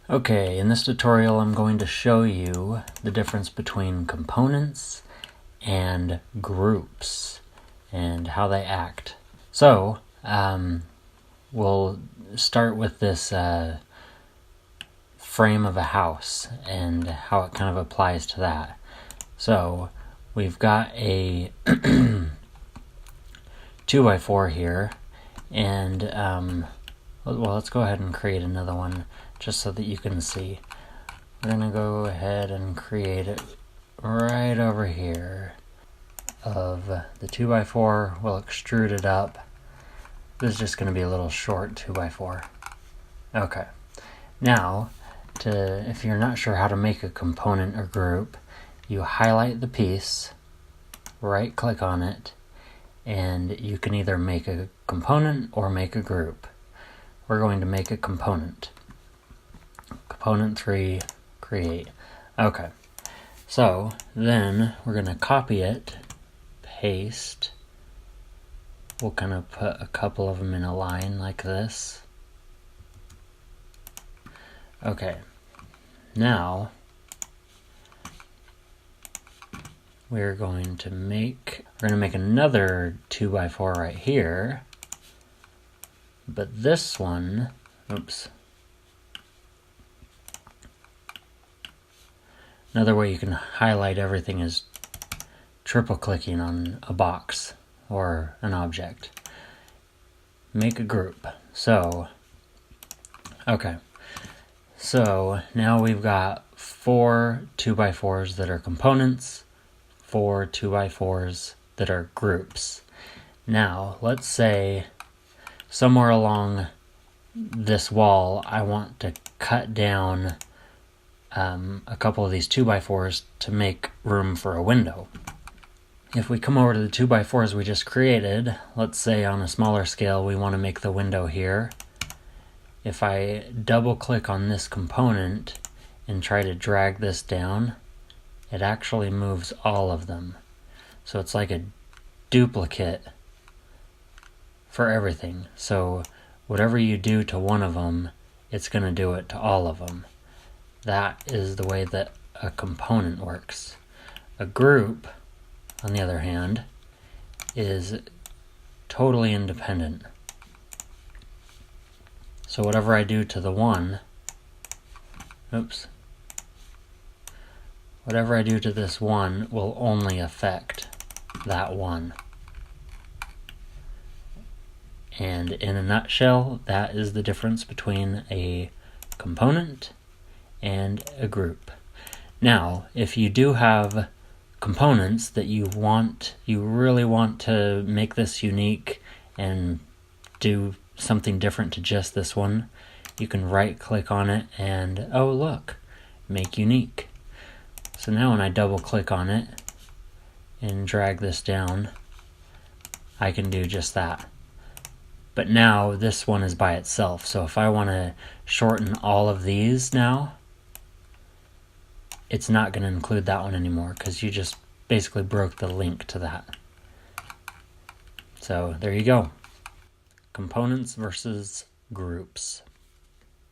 Okay, in this tutorial I'm going to show you the difference between components and groups and how they act. So, we'll start with this frame of a house and how it kind of applies to that. So, we've got a 2x4 here, and well, let's go ahead and create another one just so that you can see. We're gonna go ahead and create it right over here of the 2x4. We'll extrude it up. This is just gonna be a little short 2x4. Okay, now if you're not sure how to make a component or group, you highlight the piece, right click on it, and you can either make a component or make a group. We're going to make a component. Component 3, create. Okay, so then we're going to copy it, paste. We'll kind of put a couple of them in a line like this. Okay, now we're going to make another 2x4 right here, but this one, oops. Another way you can highlight everything is triple clicking on a box or an object. Make a group. So, okay. So now we've got 4 2x4s that are components, 4 2x4s that are groups. Now, let's say somewhere along this wall I want to cut down a couple of these 2x4s to make room for a window. If we come over to the 2x4s we just created, let's say on a smaller scale we want to make the window here. If I double click on this component and try to drag this down, it actually moves all of them. So it's like a duplicate for everything. So whatever you do to one of them, it's going to do it to all of them. That is the way that a component works. A group, on the other hand, is totally independent. So whatever I do to the one, whatever I do to this one will only affect that one. And in a nutshell, that is the difference between a component and a group. Now, if you do have components that you really want to make this unique and do something different to just this one, you can right click on it and, oh look, make unique. So now when I double click on it and drag this down, I can do just that. But now this one is by itself. So if I want to shorten all of these now, it's not going to include that one anymore because you just basically broke the link to that. So there you go. Components versus groups.